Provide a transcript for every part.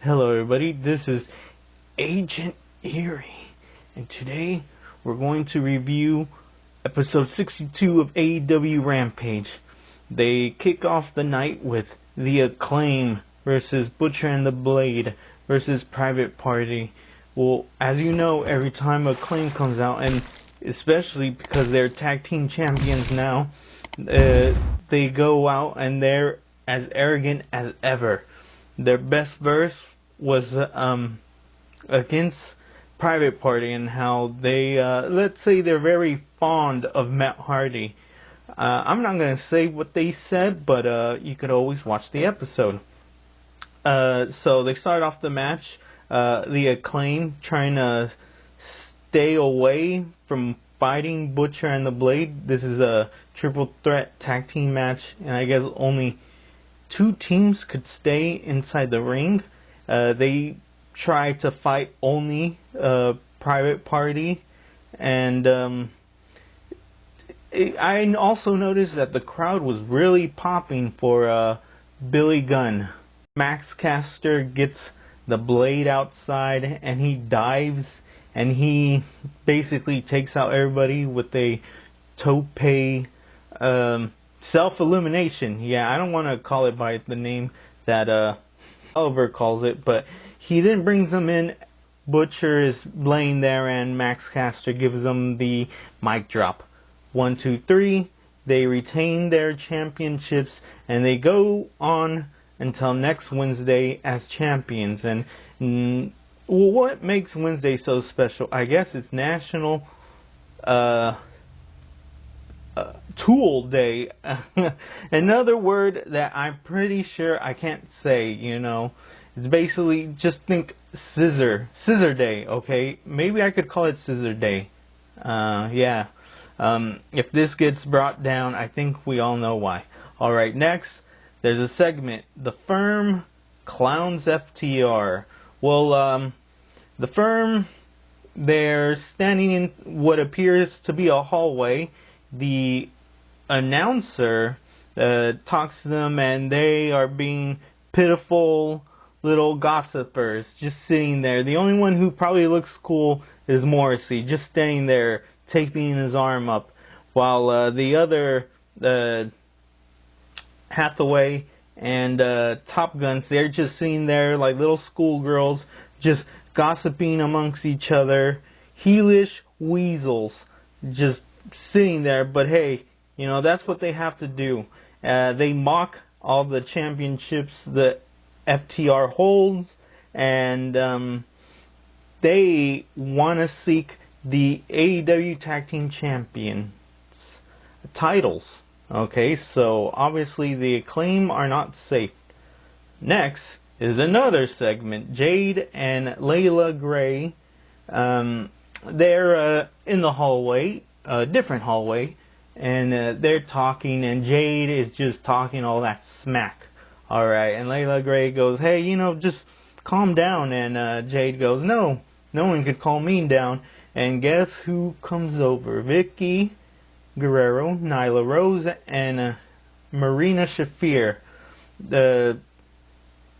Hello everybody, this is Agent Eerie, and today we're going to review episode 62 of AEW Rampage. They kick off the night with the Acclaim versus Butcher and the Blade versus Private Party. Well, as you know, every time Acclaim comes out, and especially because they're tag team champions now, they go out and they're as arrogant as ever. Their best verse was against Private Party and how they, let's say they're very fond of Matt Hardy. I'm not going to say what they said, but you could always watch the episode. So they start off the match, the Acclaim trying to stay away from fighting Butcher and the Blade. This is a triple threat tag team match, and I guess only two teams could stay inside the ring. They try to fight only Private Party, and I also noticed that the crowd was really popping for Billy Gunn. Max Caster gets the Blade outside, and he dives, and he basically takes out everybody with a tope self-elimination. Yeah, I don't want to call it by the name that Oliver calls it, but he then brings them in. Butcher is laying there, and Max Caster gives them the mic drop. 1, 2, 3. They retain their championships, and they go on until next Wednesday as champions. And what makes Wednesday so special? I guess it's National Tool Day. Another word that I'm pretty sure I can't say, it's basically, just think Scissor Day, okay? Maybe I could call it Scissor Day. Yeah. If this gets brought down, I think we all know why. Alright, next, there's a segment, the Firm Clowns FTR. Well, the Firm, they're standing in what appears to be a hallway. The announcer talks to them, and they are being pitiful little gossipers, just sitting there. The only one who probably looks cool is Morrissey, just standing there, taping his arm up, while the other Hathaway and Top Guns, they're just sitting there like little schoolgirls, just gossiping amongst each other. Heelish weasels, just sitting there. But hey, that's what they have to do. They mock all the championships that FTR holds, and they want to seek the AEW Tag Team Champions titles. Okay, so obviously the Acclaim are not safe. Next is another segment, Jade and Layla Gray. They're in the hallway, a different hallway, and they're talking, and Jade is just talking all that smack. Alright, and Layla Gray goes, hey, just calm down, and Jade goes, no one could calm me down. And guess who comes over? Vicky Guerrero, Nyla Rose, and Marina Shafir.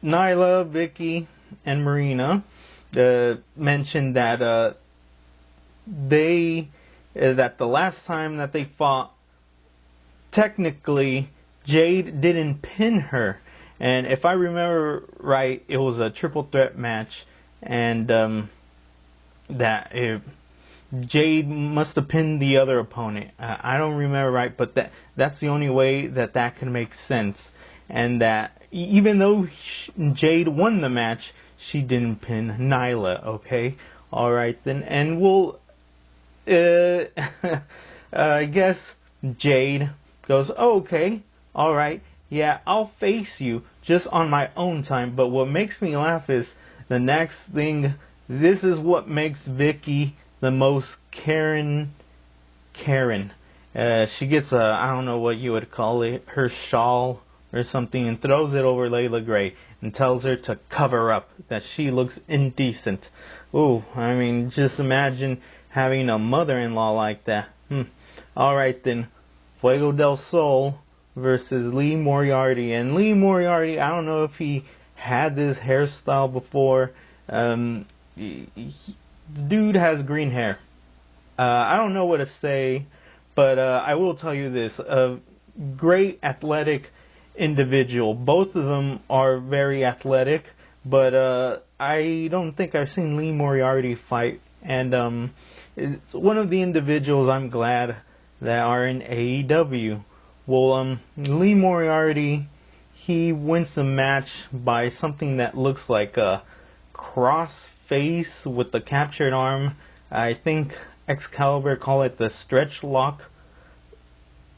Nyla, Vicky, and Marina mentioned that that the last time that they fought, technically Jade didn't pin her, and if I remember right, it was a triple threat match, and Jade must have pinned the other opponent. I don't remember right, but that's the only way that can make sense. And that even though Jade won the match, she didn't pin Nyla, okay? Alright then, and we'll, I guess Jade goes, oh, okay, alright, yeah, I'll face you just on my own time. But what makes me laugh is the next thing. This is what makes Vicky the most Karen. She gets I don't know what you would call it, her shawl or something, and throws it over Layla Gray and tells her to cover up, that she looks indecent. Ooh, I mean, just imagine having a mother-in-law like that. Alright then, Fuego Del Sol versus Lee Moriarty. And Lee Moriarty, I don't know if he had this hairstyle before. The dude has green hair. I don't know what to say, but I will tell you this. A great athletic individual. Both of them are very athletic, but I don't think I've seen Lee Moriarty fight. And it's one of the individuals I'm glad that are in AEW. Well, Lee Moriarty, he wins the match by something that looks like a cross face with the captured arm. I think Excalibur call it the stretch lock.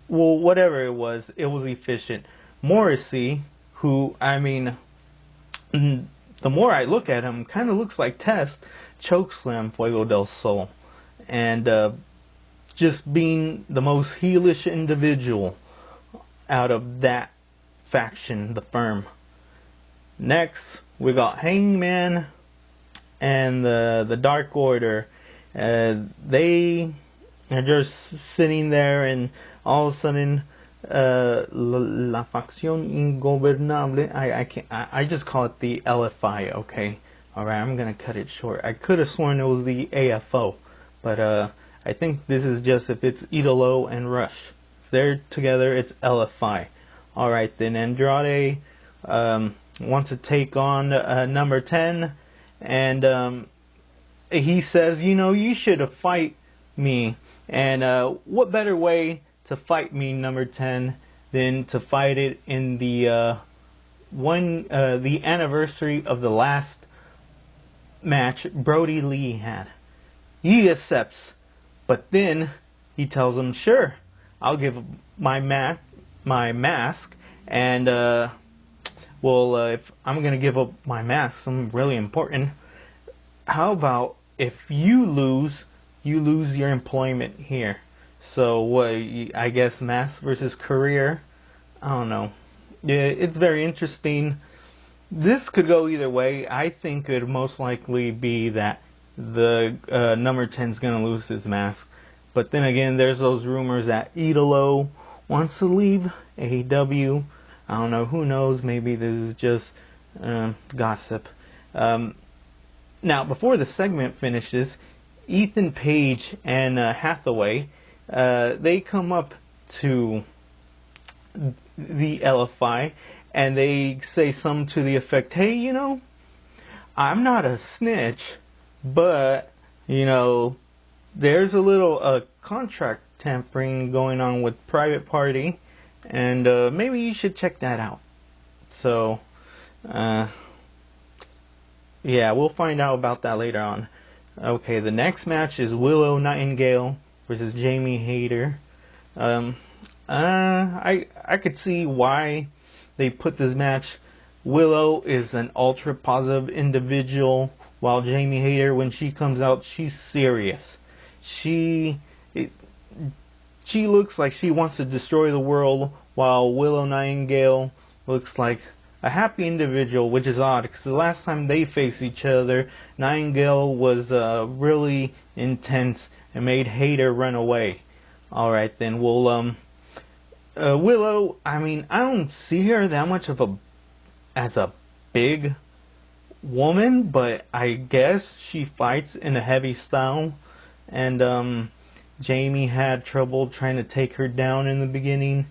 Well, whatever it was efficient. Morrissey, who, I mean, the more I look at him, kind of looks like Test, chokeslam Fuego Del Sol. And just being the most heelish individual out of that faction, the Firm. Next, we got Hangman and the Dark Order. They are just sitting there, and all of a sudden, La Facción Ingobernable, I just call it the LFI, okay? Alright, I'm gonna cut it short. I could have sworn it was the AFO, but I think this is just if it's Idolo and Rush. If they're together, it's LFI. Alright, then Andrade wants to take on number 10, and he says, you know, you should have fight me. And what better way to fight me, number 10, than to fight it in the the anniversary of the last match Brody Lee had. He accepts, but then he tells him, sure, I'll give my mask, and well, if I'm gonna give up my mask, something really important, how about if you lose your employment here? So I guess mask versus career. I don't know. Yeah, it's very interesting. This could go either way. I think it would most likely be that the number 10 is going to lose his mask. But then again, there's those rumors that Idolo wants to leave AEW. I don't know. Who knows? Maybe this is just gossip. Now, before the segment finishes, Ethan Page and Hathaway, they come up to the LFI and they say something to the effect, hey, you know, I'm not a snitch, but, you know, there's a little contract tampering going on with Private Party, and maybe you should check that out. So, yeah, we'll find out about that later on. Okay, the next match is Willow Nightingale versus Jamie Hayter. I could see why they put this match. Willow is an ultra positive individual, while Jamie Hayter, when she comes out, she's serious. She looks like she wants to destroy the world, while Willow Nightingale looks like a happy individual, which is odd, because the last time they faced each other, Nightingale was really intense and made Hayter run away. Alright then, well, Willow, I mean, I don't see her that much as a big woman, but I guess she fights in a heavy style, and Jamie had trouble trying to take her down in the beginning.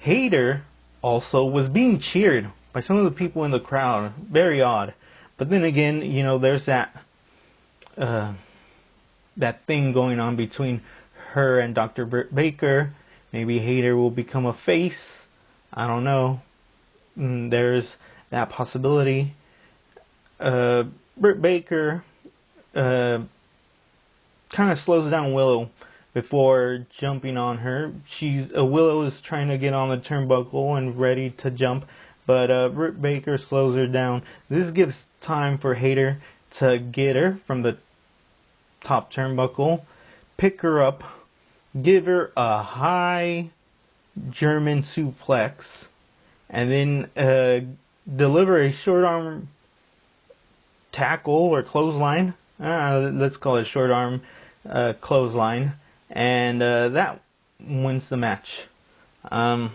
Hayter also was being cheered by some of the people in the crowd. Very odd. But then again, you know, there's that thing going on between her and Dr. Britt Baker. Maybe Hayter will become a face. I don't know. There's that possibility. Britt Baker kind of slows down Willow before jumping on her. Willow is trying to get on the turnbuckle and ready to jump, but Britt Baker slows her down. This gives time for Hayter to get her from the top turnbuckle, pick her up, give her a high German suplex, and then deliver a short arm tackle or clothesline. Let's call it short arm clothesline. And that wins the match. I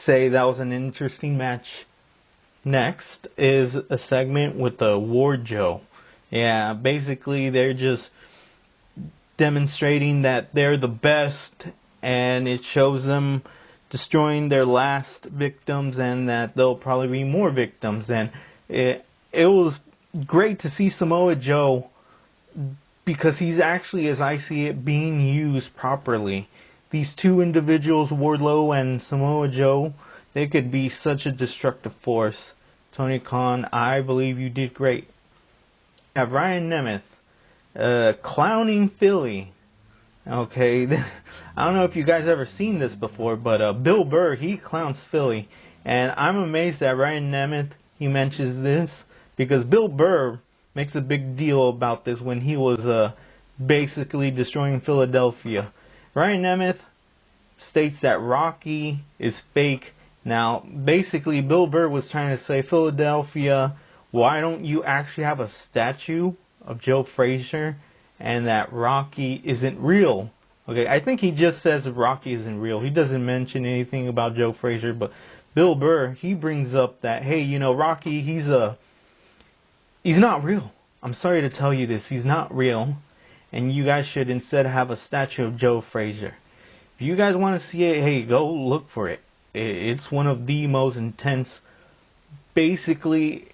say that was an interesting match. Next is a segment with the Ward Joe. Yeah, basically they're just demonstrating that they're the best, and it shows them destroying their last victims and that there'll probably be more victims. And it was great to see Samoa Joe, because he's actually, as I see it, being used properly. These two individuals, Wardlow and Samoa Joe, they could be such a destructive force. Tony Khan, I believe you did great. We have Ryan Nemeth clowning Philly. Okay, I don't know if you guys ever seen this before, but Bill Burr, he clowns Philly. And I'm amazed that Ryan Nemeth, he mentions this, because Bill Burr makes a big deal about this when he was basically destroying Philadelphia. Ryan Nemeth states that Rocky is fake. Now, basically, Bill Burr was trying to say, Philadelphia, why don't you actually have a statue of Joe Frazier, and that Rocky isn't real? Okay, I think he just says Rocky isn't real. He doesn't mention anything about Joe Frazier, but Bill Burr, he brings up that, hey, you know, Rocky, he's not real. I'm sorry to tell you this, he's not real, and you guys should instead have a statue of Joe Frazier. If you guys want to see it, hey, go look for it. It's one of the most intense. Basically,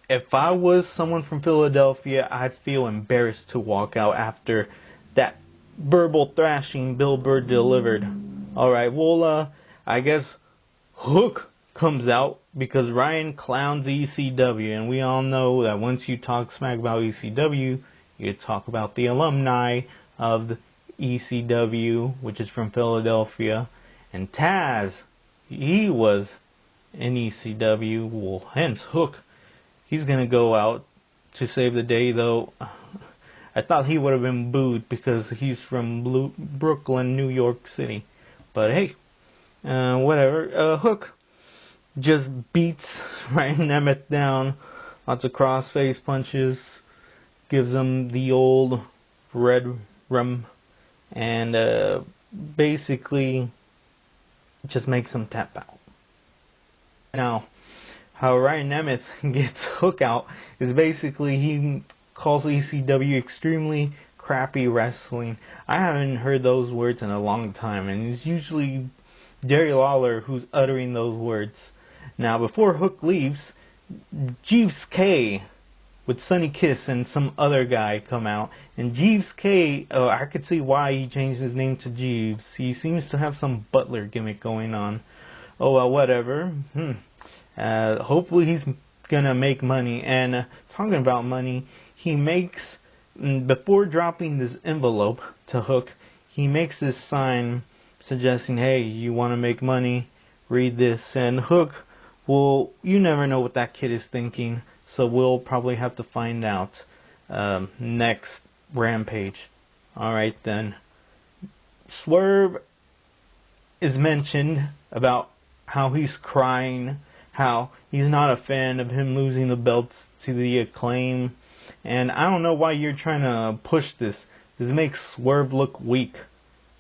if I was someone from Philadelphia, I'd feel embarrassed to walk out after that verbal thrashing Bill Burr delivered. Alright, well, I guess Hook comes out because Ryan clowns ECW, and we all know that once you talk smack about ECW, you talk about the alumni of the ECW, which is from Philadelphia. And Taz, he was in ECW. Well, hence Hook, he's gonna go out to save the day, though. I thought he would have been booed because he's from Brooklyn, New York City. But hey, whatever. Hook just beats Ryan Nemeth down. Lots of crossface punches. Gives him the old red rum. And basically just makes him tap out. Now, how Ryan Nemeth gets Hook out is basically he calls ECW extremely crappy wrestling. I haven't heard those words in a long time, and it's usually Jerry Lawler who's uttering those words. Now, before Hook leaves, Jeeves K with Sonny Kiss and some other guy come out, and Jeeves K, I could see why he changed his name to Jeeves. He seems to have some butler gimmick going on. Oh well, whatever. Hopefully he's gonna make money. And talking about money, he makes, before dropping this envelope to Hook, he makes this sign suggesting, hey, you want to make money, read this. And Hook, well, you never know what that kid is thinking, so we'll probably have to find out next Rampage. Alright then. Swerve is mentioned about how he's crying, how he's not a fan of him losing the belts to the Acclaim. And I don't know why you're trying to push this. This makes Swerve look weak.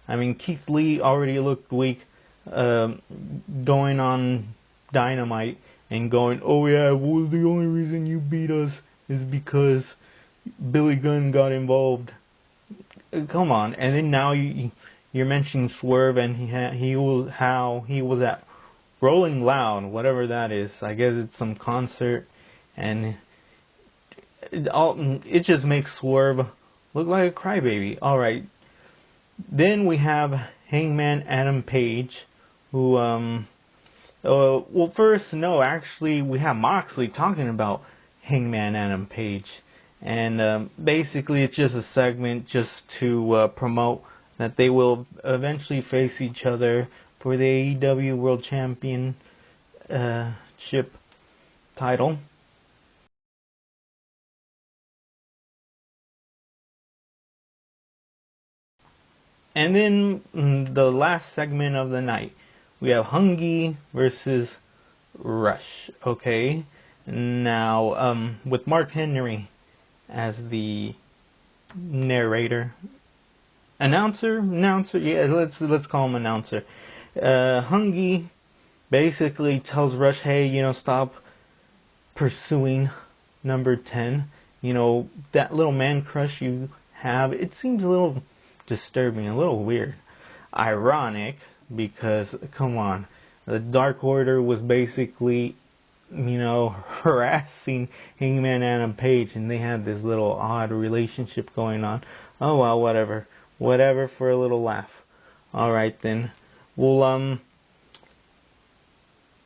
I mean, Keith Lee already looked weak going on Dynamite and going, oh yeah, well, the only reason you beat us is because Billy Gunn got involved. Come on. And then now you're mentioning Swerve and how he was at Rolling Loud, whatever that is. I guess it's some concert, and it just makes Swerve look like a crybaby. Alright. Then we have Hangman Adam Page, who, well, first, no, actually, we have Moxley talking about Hangman Adam Page. And basically, it's just a segment just to promote that they will eventually face each other for the AEW World Championship title. And then the last segment of the night, we have Hungy versus Rush. Okay, now with Mark Henry as the narrator, announcer. Yeah, let's call him announcer. Hungy, basically tells Rush, hey, stop pursuing number 10. That little man crush you have, it seems a little disturbing, a little weird. Ironic, because, come on, the Dark Order was basically, harassing Hangman and Page, and they had this little odd relationship going on. Oh well, whatever. Whatever for a little laugh. Alright then. Well,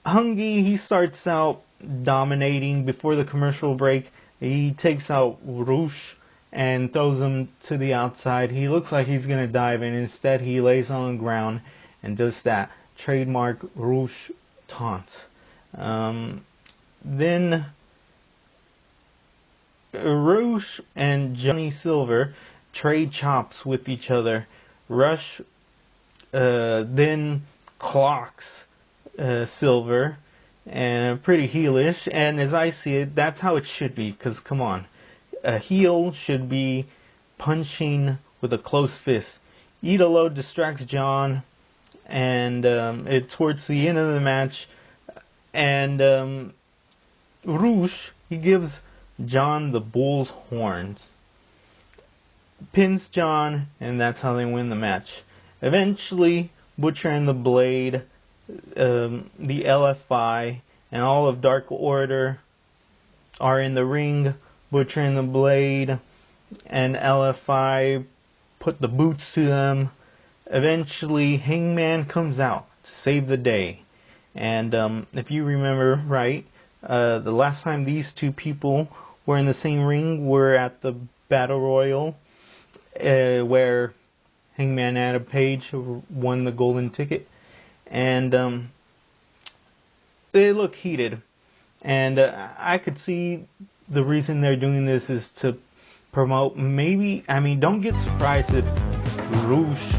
Hungy, he starts out dominating before the commercial break. He takes out Roosh and throws him to the outside. He looks like he's going to dive in. Instead, he lays on the ground and does that trademark Roosh taunt. Then Roosh and Johnny Silver trade chops with each other. Rush then clocks Silver, and pretty heelish, and as I see it, that's how it should be, because come on, a heel should be punching with a closed fist. Idolo distracts John, and it's towards the end of the match, and Roosh, he gives John the bull's horns, pins John, and that's how they win the match. Eventually, Butcher and the Blade, the LFI, and all of Dark Order are in the ring. Butcher and the Blade and LFI put the boots to them. Eventually, Hangman comes out to save the day. And if you remember right, the last time these two people were in the same ring were at the Battle Royal, where Hangman Adam Page won the golden ticket. And they look heated. And I could see the reason they're doing this is to promote, maybe, don't get surprised if Roosh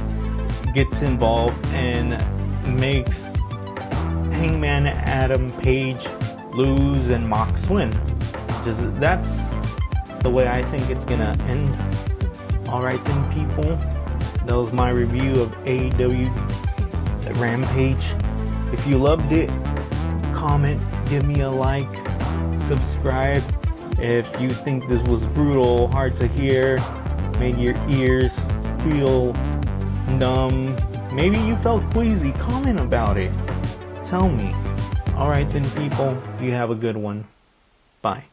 gets involved and makes Hangman Adam Page lose and Mox win. That's the way I think it's gonna end. Alright then, people, that was my review of AEW Rampage. If you loved it, comment, give me a like, subscribe. If you think this was brutal, hard to hear, made your ears feel numb, maybe you felt queasy, comment about it. Tell me. Alright then, people, you have a good one. Bye.